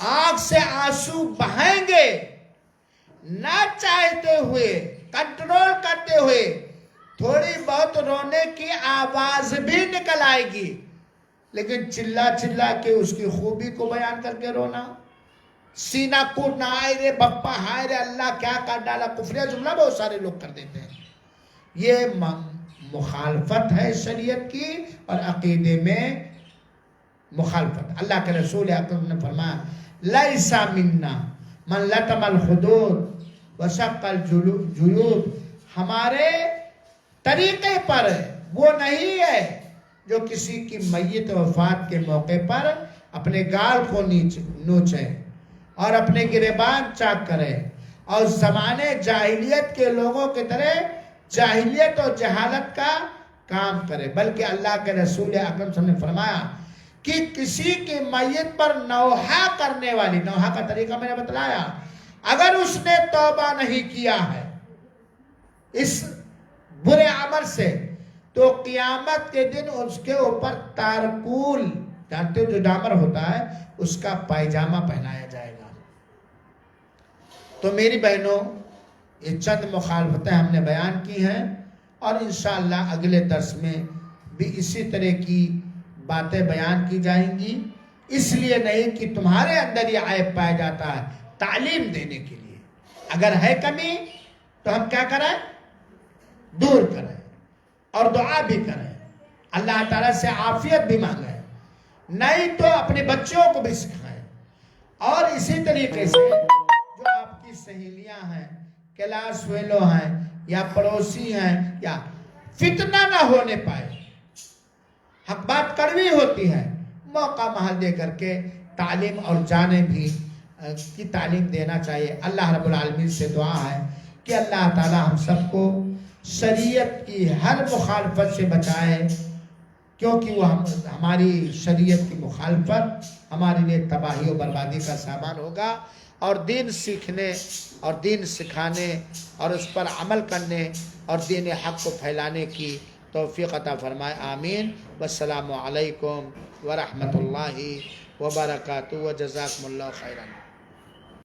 آنکھ سے آنسو بہائیں گے، نہ چاہتے ہوئے، کنٹرول کرتے ہوئے، تھوڑی بہت رونے کی آواز بھی نکل آئے گی، لیکن چلا چلا کے اس کی خوبی کو بیان کر کے رونا، سینہ کوٹنا، آئے رے بپا، ہائے رے اللہ کیا کر ڈالا، کفریہ جملہ بہت سارے لوگ کر دیتے ہیں۔ یہ مخالفت ہے شریعت کی اور عقیدے میں مخالفت۔ اللہ کے رسول اکرم نے فرمایا، لیس منا من لطم الخدود وشق الجیوب، ہمارے طریقے پر وہ نہیں ہے جو کسی کی میت وفات کے موقع پر اپنے گال کو نوچے اور اپنے گریبان چاک کرے اور زمانے جاہلیت کے لوگوں کی طرح جاہلیت اور جہالت کا کام کرے، بلکہ اللہ کے رسول اکرم صلی اللہ علیہ وسلم نے فرمایا کہ کسی کی میت پر نوحہ کرنے والی، نوحہ کا طریقہ میں نے بتلایا، اگر اس نے توبہ نہیں کیا ہے اس برے عمل سے، تو قیامت کے دن اس کے اوپر تارکول، جانتے ہو جو ڈامر ہوتا ہے، اس کا پائجامہ پہنایا جائے گا۔ تو میری بہنوں، یہ چند مخالفتیں ہم نے بیان کی ہیں، اور انشاءاللہ اگلے درس میں بھی اسی طرح کی باتیں بیان کی جائیں گی، اس لیے نہیں کہ تمہارے اندر یہ عیب پایا جاتا ہے، تعلیم دینے کے لیے۔ اگر ہے کمی تو ہم کیا کریں؟ دور کریں اور دعا بھی کریں، اللہ تعالیٰ سے عافیت بھی مانگیں، نہیں تو اپنے بچوں کو بھی سکھائیں۔ اور اسی طریقے سے جو آپ کی سہیلیاں ہیں، کلاس فیلو ہیں یا پڑوسی ہیں، یا فتنہ نہ ہونے پائے، حق بات کڑوی ہوتی ہے، موقع محل دے کر کے تعلیم اور جانیں بھی کی تعلیم دینا چاہیے۔ اللہ رب العالمین سے دعا ہے کہ اللہ تعالی ہم سب کو شریعت کی ہر مخالفت سے بچائے، کیونکہ وہ ہماری شریعت کی مخالفت ہمارے لیے تباہی و بربادی کا سامان ہوگا، اور دین سیکھنے اور دین سکھانے اور اس پر عمل کرنے اور دین حق کو پھیلانے کی توفیق عطا فرمائے، آمین۔ والسلام علیکم ورحمۃ اللہ وبرکاتہ، وجزاکم اللہ خیرا۔